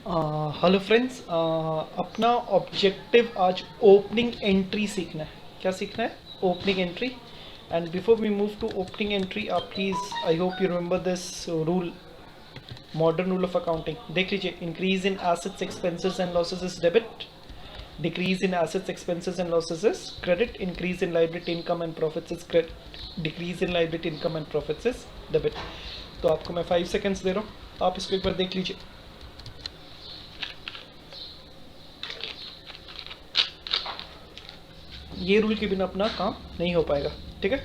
Hello friends, अपना objective आज opening entry सीखना है। क्या सीखना है? Opening entry. And before we move to opening entry, आप please, I hope you remember this rule, modern rule of accounting. देख लीजिए, increase in assets expenses and losses is debit, decrease in assets expenses and losses is credit, increase in liability income and profits is credit, decrease in liability income and profits is debit. तो आपको मैं 5 seconds दे रहा हूँ, आप इसको एक बार देख लीजिए। ये रूल के बिना अपना काम नहीं हो पाएगा, ठीक है।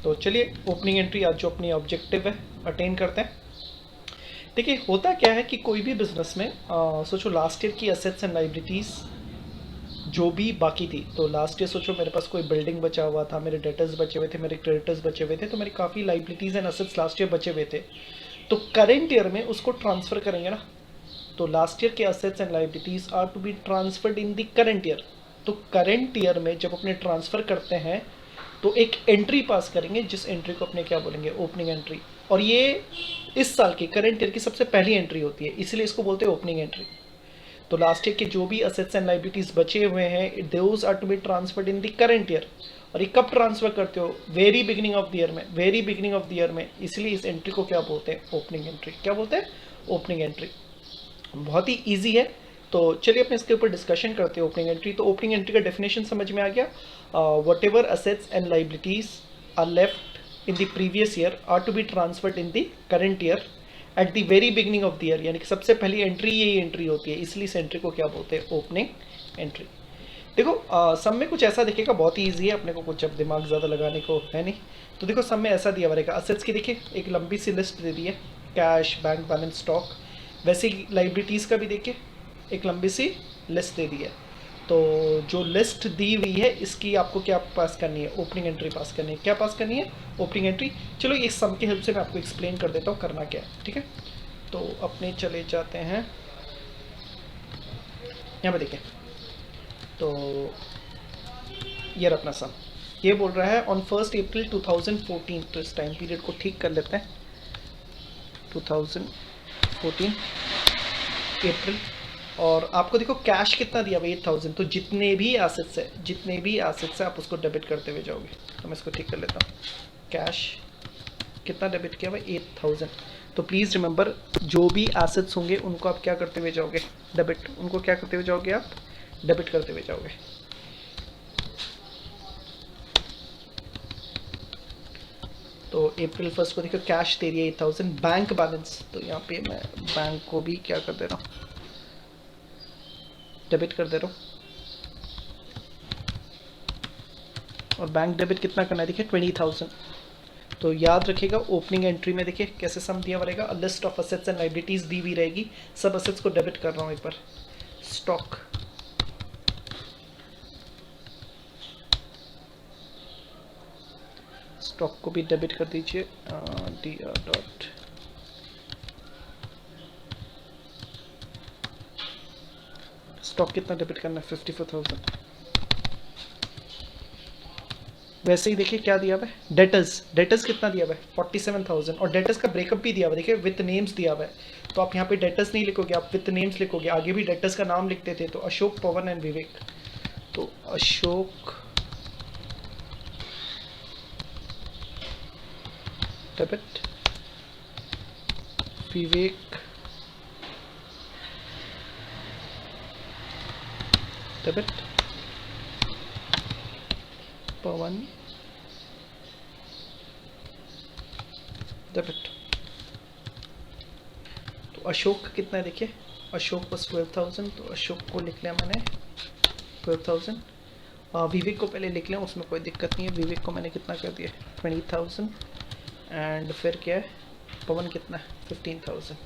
तो चलिए, ओपनिंग एंट्री आज जो अपनी ऑब्जेक्टिव है अटेन करते हैं। देखिए, होता क्या है कि कोई भी बिजनेस में सोचो लास्ट ईयर की एसेट्स एंड लाइबिलिटीज़ जो भी बाकी थी, तो लास्ट ईयर सोचो मेरे पास कोई बिल्डिंग बचा हुआ था, मेरे डेटर्स बचे हुए थे, मेरे क्रेडिटर्स बचे हुए थे, तो मेरी काफ़ी liabilities and assets last year बचे हुए थे। तो करेंट ईयर में उसको ट्रांसफ़र करेंगे ना, तो लास्ट ईयर के assets and liabilities are to be transferred in the current year. तो करंट ईयर में जब अपने ट्रांसफ़र करते हैं तो एक एंट्री पास करेंगे, जिस एंट्री को अपने क्या बोलेंगे? Opening entry. और ये इस साल की करंट ईयर की सबसे पहली एंट्री होती है, इसलिए इसको बोलते हैं ओपनिंग एंट्री। तो लास्ट ईयर के जो भी असेट्स एंड लाइबिलिटीज बचे हुए हैं, those are to be transferred in the current year. और ये कब ट्रांसफर करते हो? Very beginning of the year में, very beginning of the year में। इसलिए इस एंट्री को क्या बोलते हैं? Opening entry. क्या बोलते हैं? Opening entry. बहुत ही इजी है। तो चलिए अपने इसके ऊपर डिस्कशन करते हैं ओपनिंग एंट्री। तो ओपनिंग एंट्री का डेफिनेशन समझ में आ गया। Whatever assets and liabilities are left in the previous year are to be transferred in the current year at the very beginning of the year, यानी कि सबसे पहली एंट्री यही एंट्री होती है, इसलिए इस एंट्री को क्या बोलते हैं? Opening entry. देखो, सब में कुछ ऐसा दिखेगा, बहुत ही ईजी है, अपने को कुछ अब दिमाग ज़्यादा लगाने को है नहीं। तो देखो, सब में ऐसा दिया हुआ रहेगा। असेट्स की देखिए एक लंबी सी लिस्ट दे दी है, कैश, बैंक बैलेंस, स्टॉक। वैसे ही लाइबिलिटीज़ का भी देखिए एक लंबी सी लिस्ट दे दी है। तो जो लिस्ट दी हुई है इसकी आपको क्या पास करनी है? ओपनिंग एंट्री पास करनी है। क्या पास करनी है? Opening entry. चलो, ये सम की हेल्प से मैं आपको एक्सप्लेन कर देता हूँ करना क्या है, ठीक है। तो अपने चले जाते हैं यहाँ पे, देखिए। तो ये अपना सम ये बोल रहा है ऑन 1 अप्रैल 2014। तो इस टाइम पीरियड को ठीक कर लेते हैं, 2014 अप्रैल। और आपको देखो कैश कितना दिया हुआ? 8000। तो जितने भी एसेट्स है आप उसको डेबिट करते हुए जाओगे। तो मैं इसको ठीक कर लेता हूँ। कैश कितना डेबिट किया हुआ? 8000। तो प्लीज़ रिमेंबर, जो भी एसेट्स होंगे उनको आप क्या करते हुए जाओगे? डेबिट। उनको क्या करते हुए जाओगे? आप डेबिट करते हुए जाओगे। तो अप्रैल 1 को देखो कैश दे रही है 8000। बैंक बैलेंस, तो यहाँ पे मैं बैंक को भी क्या कर दे रहा हूँ? डेबिट कर दे रहा हूँ। और बैंक डेबिट कितना करना है? देखिए 20000। तो याद रखिएगा, ओपनिंग एंट्री में देखिए कैसे सम दिया रहेगा। List of assets and liabilities दी हुई रहेगी। सब असेट्स को डेबिट कर रहा हूँ एक बार। स्टॉक, स्टॉक को भी डेबिट कर दीजिए। डी आर डॉट स्टॉक कितना डेबिट करना है? 54000। वैसे ही देखिए क्या दिया हुआ है? डेटर्स कितना दिया हुआ है? 47000। और डेटर्स का ब्रेकअप भी दिया हुआ है, देखिए विथ नेम्स दिया हुआ है। तो आप यहाँ पे डेटर्स नहीं लिखोगे, आप विथ नेम्स लिखोगे। आगे भी डेटर्स का नाम लिखते थे, तो अशोक, पवन एंड विवेक। तो अशोक डेबिट, विवेक डेबिट, पवन डेबिट। तो अशोक कितना है? देखिए अशोक बस 12000, तो अशोक को लिख लिया मैंने 12000। विवेक को पहले लिख लें, उसमें कोई दिक्कत नहीं है। विवेक को मैंने कितना कर दिया? 20000। एंड फिर क्या है? पवन कितना है? 15000।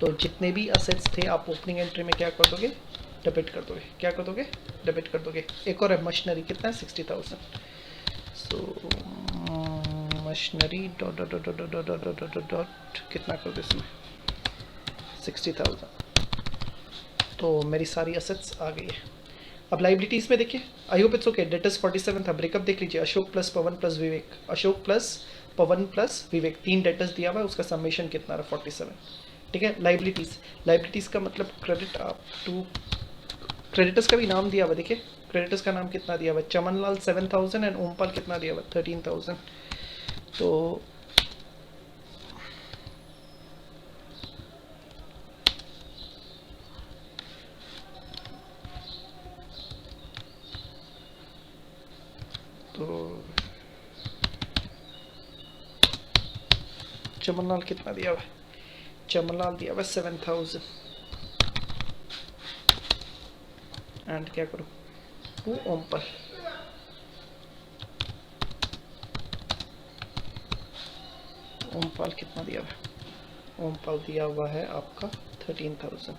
तो जितने भी असेट्स थे आप ओपनिंग एंट्री में क्या कर दोगे? डेबिट कर दोगे। क्या कर दोगे? डेबिट कर दोगे। एक और है मशीनरी, कितना है? 60000। So machinery dot dot dot dot dot dot dot dot dot कितना कर दो इसमें? 60000। तो मेरी सारी असेट्स आ गई है। अब लाइबिलिटीज़ में देखिए, I hope it's okay. Debtors 47 था। ब्रेकअप देख लीजिए, अशोक प्लस पवन प्लस विवेक। अशोक प्लस पवन प्लस विवेक, 3 डेटर्स दिया हुआ है, उसका समेशन कितना रहा? 47। ठीक है। लाइबिलिटीज़ का मतलब क्रेडिट अप टू, क्रेडिटर्स का भी नाम दिया हुआ, देखिए क्रेडिटर्स का नाम कितना दिया हुआ, चमनलाल 7,000 एंड ओमपाल कितना दिया हुआ 13,000। तो चमनलाल कितना दिया हुआ, चमनलाल दिया हुआ 7,000 एंड क्या करूँ टू ओमपाल, ओमपाल कितना दिया हुआ है, ओमपाल दिया हुआ है आपका 13,000।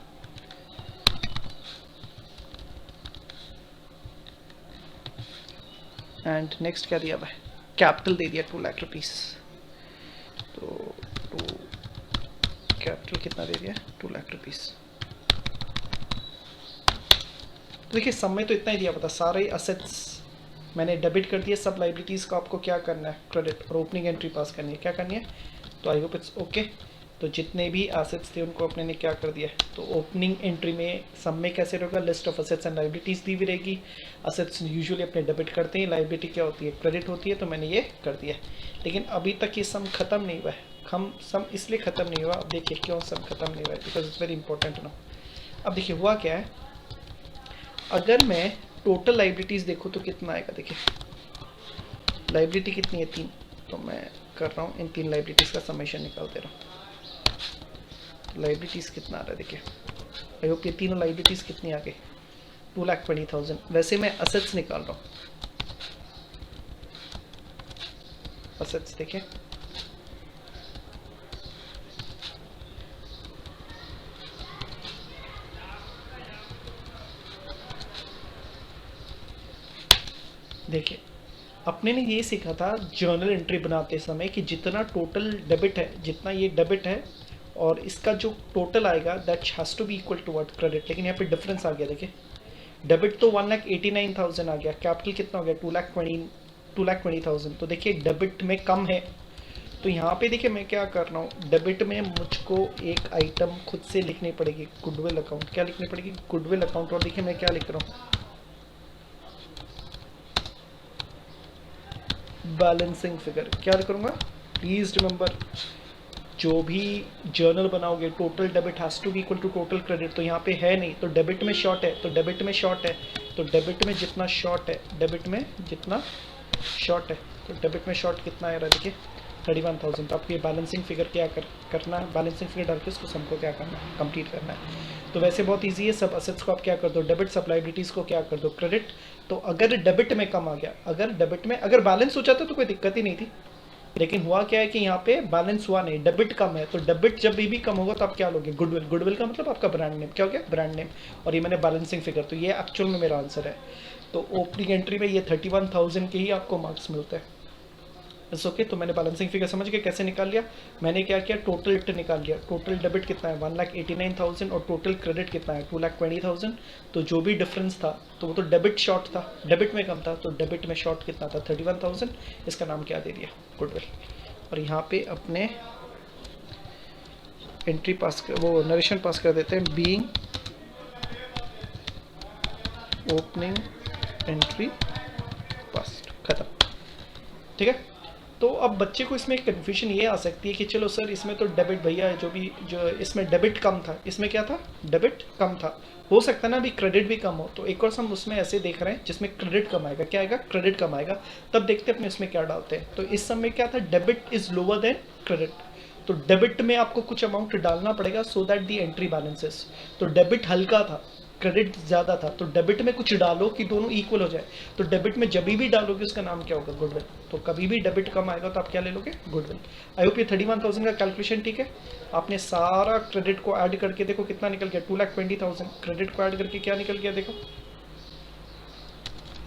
एंड नेक्स्ट क्या दिया हुआ है, कैपिटल दे दिया 2 लाख रुपीस, तो टू कैपिटल कितना दे दिया 2 लाख रुपीस। तो देखिए सब में तो इतना ही दिया पता, सारे असेट्स मैंने डेबिट कर दिए, सब लाइबिलिटीज़ को आपको क्या करना है क्रेडिट, और ओपनिंग एंट्री पास करनी है, क्या करनी है, तो आई होप इट्स ओके। तो जितने भी एसेट्स थे उनको अपने ने क्या कर दिया, तो ओपनिंग एंट्री में सब में कैसे रहेगा, list of assets and liabilities दी हुई रहेगी। असेट्स यूजुअली अपने डेबिट करते हैं, लाइबिलिटी क्या होती है क्रेडिट होती है, तो मैंने ये कर दिया। लेकिन अभी तक ये सम खत्म नहीं हुआ है, हम सम इसलिए ख़त्म नहीं हुआ, अब देखिए क्यों सम खत्म नहीं हुआ है, बिकॉज इट्स वेरी इंपॉर्टेंट ना। अब देखिए हुआ क्या है, अगर मैं टोटल लाइबिलिटीज़ देखूँ तो कितना आएगा, देखिए लाइबिलिटी कितनी है 3, तो मैं कर रहा हूँ इन 3 लाइबिलिटीज़ का समेशन निकाल दे रहा हूँ। लाइबिलिटीज़ कितना आ रहा है देखिए, आई होप ये तीनों लाइबिलिटीज़ कितनी आ गई 2,20,000। वैसे मैं असेट्स निकाल रहा हूँ, असेट्स देखिए देखिए अपने ने ये सीखा था जर्नल एंट्री बनाते समय कि जितना टोटल डेबिट है, जितना ये डेबिट है और इसका जो टोटल आएगा that has to be equal to what credit. लेकिन यहाँ पे डिफरेंस आ गया, देखिए डेबिट तो 1,89,000 आ गया, कैपिटल कितना हो गया 2,20,000। तो देखिए डेबिट में कम है, तो यहाँ पे देखिए मैं क्या कर रहा हूँ, डेबिट में मुझको एक आइटम खुद से लिखनी पड़ेगी, गुडविल अकाउंट, क्या लिखनी पड़ेगी गुडविल अकाउंट। और देखिए मैं क्या लिख रहा हूँ, बैलेंसिंग फिगर क्या करूँगा, प्लीज़ रिमेंबर जो भी जर्नल बनाओगे total debit has to be equal to total credit. तो यहाँ पे है नहीं, तो डेबिट में शॉर्ट है, तो डेबिट में शॉर्ट है, तो डेबिट में जितना शॉर्ट है, डेबिट में जितना शॉर्ट है, तो डेबिट में शॉर्ट कितना आ रहा है देखिए 31,000। तो आपको ये बैलेंसिंग फिगर क्या करना है, बैलेंसिंग फिगर डाल के उसको हमको क्या करना है कंप्लीट करना है। तो वैसे बहुत ईजी है, सब असेट्स को आप क्या कर दो डेबिट, सब लाइबिलिटीज़ को क्या कर दो क्रेडिट। तो अगर डेबिट में कम आ गया, अगर डेबिट में अगर बैलेंस हो जाता तो कोई दिक्कत ही नहीं थी, लेकिन हुआ क्या है कि यहाँ पे बैलेंस हुआ नहीं, डेबिट कम है। तो डेबिट जब भी कम होगा तो आप क्या लोगे गुडविल, गुडविल का मतलब आपका ब्रांड नेम, क्या हो गया ब्रांड नेम, और ये मैंने बैलेंसिंग फिगर, तो ये एक्चुअल में मेरा आंसर है। तो ओपनिंग एंट्री में ये 31,000 के ही आपको मार्क्स मिलते हैं। It's okay. तो मैंने बैलेंसिंग फिगर समझ के कैसे निकाल लिया, मैंने क्या किया टोटल निकाल लिया, टोटल डेबिट कितना है 1,89,000 और टोटल क्रेडिट कितना है 2,20,000। तो जो भी डिफरेंस था तो वो तो डेबिट शॉर्ट था, डेबिट में कम था, तो डेबिट में शॉर्ट कितना था 31,000, इसका नाम क्या दे दिया गुडविल। और यहाँ पे अपने एंट्री पास कर, वो नरेशन पास कर देते हैं, बीइंग ओपनिंग एंट्री पास, खत्म। ठीक है। तो अब बच्चे को इसमें कन्फ्यूजन ये आ सकती है कि चलो सर इसमें तो डेबिट भैया जो भी जो इसमें डेबिट कम था, इसमें क्या था डेबिट कम था, हो सकता है ना अभी क्रेडिट भी कम हो। तो एक और हम उसमें ऐसे देख रहे हैं जिसमें क्रेडिट कम आएगा, क्या आएगा क्रेडिट कम आएगा, तब देखते हैं अपने इसमें क्या डालते हैं। तो इस समय क्या था debit is lower than credit, तो डेबिट में आपको कुछ अमाउंट डालना पड़ेगा so that the entry balances. तो डेबिट हल्का था, क्रेडिट ज़्यादा था, तो डेबिट में कुछ डालो कि दोनों इक्वल हो जाए। तो डेबिट में जब भी डालोगे उसका नाम क्या होगा गुडविल। तो कभी भी डेबिट कम आएगा तो आप क्या ले लोगे गुडविल। आई होप ये 31,000 का कैलकुलेशन ठीक है। आपने सारा क्रेडिट को ऐड करके देखो कितना निकल गया 2,20,000, क्रेडिट को ऐड करके क्या निकल गया देखो,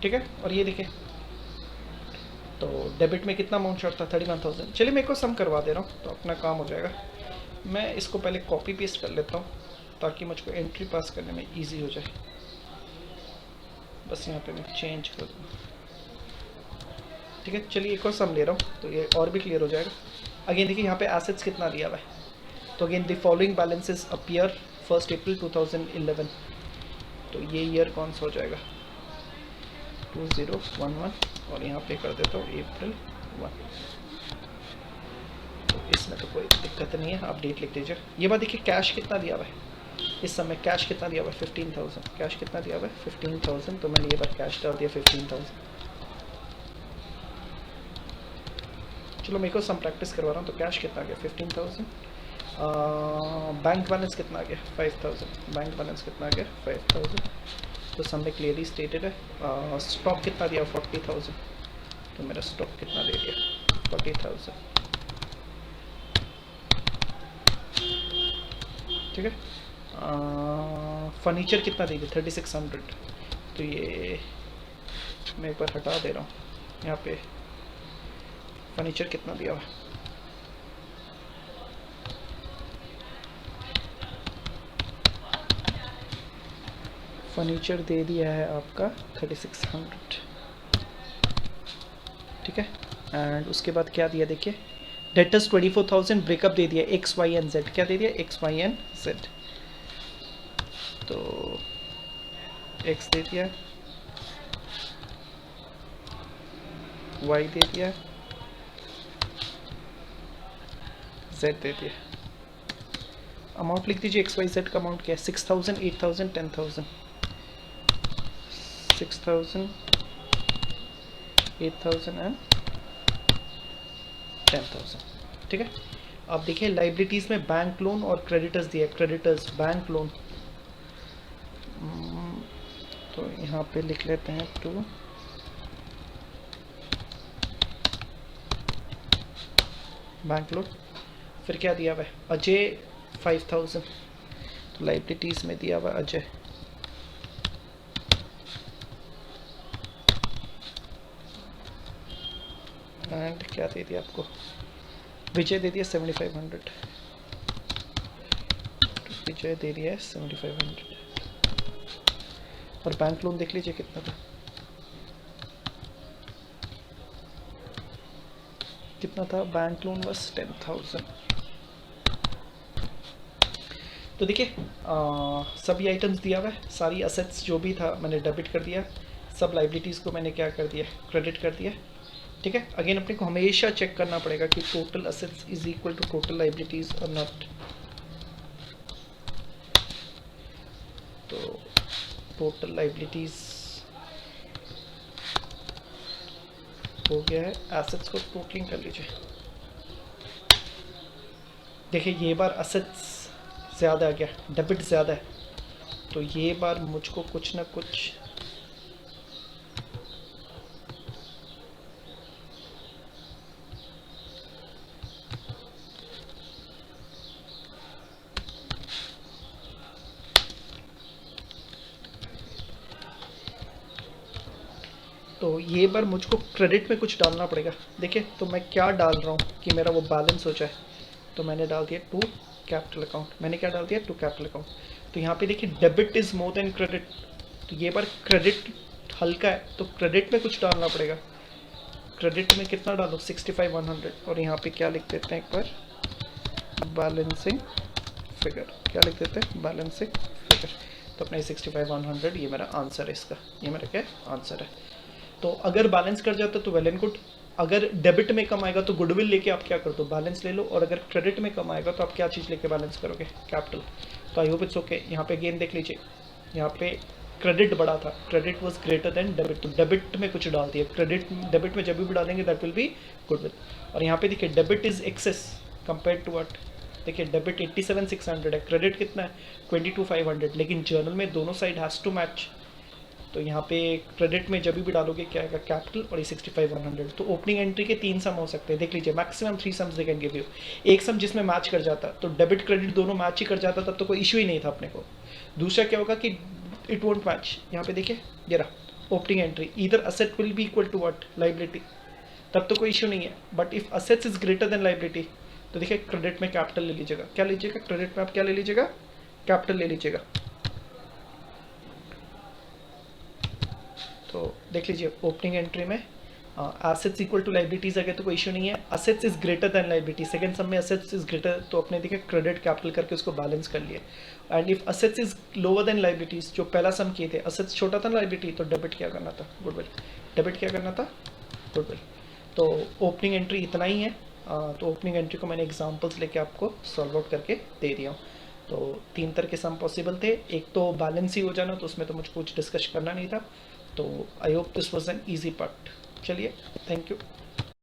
ठीक है। और ये देखिए तो डेबिट में कितना अमाउंट शॉर्ट था 31,000। चलिए मैं को सम करवा दे रहा हूँ तो अपना काम हो जाएगा। मैं इसको पहले कॉपी पेस्ट कर लेता हूँ ताकि मुझको एंट्री पास करने में इजी हो जाए। बस यहाँ पे मैं चेंज कर दूँ, ठीक है। चलिए एक और सम ले रहा हूँ तो ये और भी क्लियर हो जाएगा। अगेन देखिए यहाँ पे एसेट्स कितना दिया हुआ है, तो again the following balances appear 1 अप्रैल 2011, तो ये ईयर कौन सा हो जाएगा 2011, और यहाँ पे कर देता हूँ अप्रैल 1। तो इसमें तो कोई दिक्कत नहीं है, आप डेट लिख दीजिए। ये बात देखिए कैश कितना दिया हुआ है इस समय, कैश कितना दिया हुआ है 15,000, कैश कितना दिया हुआ है 15,000, तो मैंने ये बार कैश डाल दिया 15,000। चलो मेरे को सम प्रैक्टिस करवा रहा हूँ, तो कैश कितना आ गया 15,000, बैंक बैलेंस कितना आ गया 5,000, बैंक बैलेंस कितना आ गया 5,000, तो सम में क्लियरली स्टेटेड है। स्टॉक कितना दिया 40,000, तो मेरा स्टॉक कितना दे दिया 40,000, ठीक है। फर्नीचर कितना देगी 3600, तो ये मैं एक बार हटा दे रहा हूँ, यहाँ पे फर्नीचर कितना दिया हुआ, फर्नीचर दे दिया है आपका 3600, ठीक है। एंड उसके बाद क्या दिया देखिए, डेटर्स 24,000, ब्रेकअप दे दिया एक्स वाई एन जेड, क्या दे दिया एक्स वाई एन जेड, तो एक्स दे दिया, वाई दे दिया, जेड दे दिया। अमाउंट लिख दीजिए एक्स वाई जेड का अमाउंट क्या है 6,000, 8,000, 10,000, 6,000, 8,000 एंड 10,000, ठीक है। अब देखिए लाइबिलिटीज़ में बैंक लोन और क्रेडिटर्स दिया, क्रेडिटर्स बैंक लोन, तो यहाँ पे लिख लेते हैं 2, बैंक लोन। फिर क्या दिया हुआ है अजय 5,000, तो लाइबिलिटीज़ में दिया हुआ अजय, एंड क्या दे दिया आपको विजय दे दिया 7,500, विजय दे दिया है 7,500, और बैंक लोन देख लीजिए कितना था, कितना था बैंक लोन बस 10,000। तो देखिए सभी आइटम्स दिया हुआ है, सारी असेट्स जो भी था मैंने डेबिट कर दिया, सब लाइबिलिटीज़ को मैंने क्या कर दिया क्रेडिट कर दिया, ठीक है। अगेन अपने को हमेशा चेक करना पड़ेगा कि total assets is equal to total liabilities और नॉट, तो टोटल लाइबिलिटीज हो गया है, एसेट्स को टोटलिंग कर लीजिए। देखिए ये बार असेट्स ज़्यादा आ गया, डेबिट ज़्यादा है, तो ये बार मुझको कुछ ना कुछ तो ये बार मुझको क्रेडिट में कुछ डालना पड़ेगा। देखिए तो मैं क्या डाल रहा हूँ कि मेरा वो बैलेंस हो जाए, तो मैंने डाल दिया टू कैपिटल अकाउंट, मैंने क्या डाल दिया टू कैपिटल अकाउंट। तो यहाँ पे देखिए debit is more than credit, तो ये बार क्रेडिट हल्का है तो क्रेडिट में कुछ डालना पड़ेगा। क्रेडिट में कितना डालो 65,100, और यहाँ पे क्या लिख देते हैं एक बार बैलेंसिंग फिगर, क्या लिख देते हैं बैलेंसिंग फिगर, तो अपने 65,100 ये मेरा आंसर है, इसका ये मेरा क्या आंसर है। तो अगर बैलेंस कर जाता तो वेल एंड गुड, अगर डेबिट में कम आएगा तो गुडविल लेके आप क्या कर दो बैलेंस ले लो, और अगर क्रेडिट में कम आएगा तो आप क्या चीज़ लेके बैलेंस करोगे कैपिटल। तो आई होप इट्स ओके। यहाँ पे अगेन देख लीजिए, यहाँ पे क्रेडिट बड़ा था, credit was greater than debit, तो डेबिट में कुछ डाल दिया, क्रेडिट डेबिट में जब भी डालेंगे दैट विल बी गुडविल। और यहाँ पे देखिए debit is excess compare to what, देखिए डेबिट 87,600 है, क्रेडिट कितना है 22,500, लेकिन जर्नल में दोनों साइड हैज़ टू मैच, तो यहाँ पे क्रेडिट में जब भी डालोगे क्या आएगा कैपिटल और ये 65,100। तो ओपनिंग एंट्री के 3 सम हो सकते हैं, देख लीजिए maximum 3 sums they can give you. एक सम जिसमें मैच कर जाता तो डेबिट क्रेडिट दोनों मैच ही कर जाता, तब तो कोई इशू ही नहीं था अपने को। दूसरा क्या होगा कि इट वोंट मैच, यहाँ पे देखिए ये रहा opening entry, either asset will be equal to what liability, तब तो कोई इशू नहीं है। But if assets is greater than liability तो देखिए क्रेडिट में कैपिटल ले लीजिएगा, क्या लीजिएगा क्रेडिट में आप क्या ले लीजिएगा कैपिटल ले लीजिएगा। तो देख लीजिए ओपनिंग एंट्री में एसेट्स इक्वल टू लाइबिलिटीज अगर तो कोई इशू नहीं है, assets is greater than liability, second सम में असेट्स इज ग्रेटर तो अपने देखिए क्रेडिट कैपिटल करके उसको बैलेंस कर लिए, and if assets is lower than liabilities, जो पहला सम किए थे असेट्स छोटा था लाइबिलिटी, तो डेबिट क्या करना था, गुडविल, डेबिट क्या करना था, गुडविल। तो ओपनिंग एंट्री इतना ही है। तो ओपनिंग एंट्री को मैंने एग्जांपल्स लेके आपको सॉल्व आउट करके दे दिया हूँ। तो 3 तरह के सम पॉसिबल थे, एक तो बैलेंस ही हो जाना, तो उसमें तो मुझे कुछ डिस्कस करना नहीं था। तो I hope this was an easy part. चलिए, थैंक यू।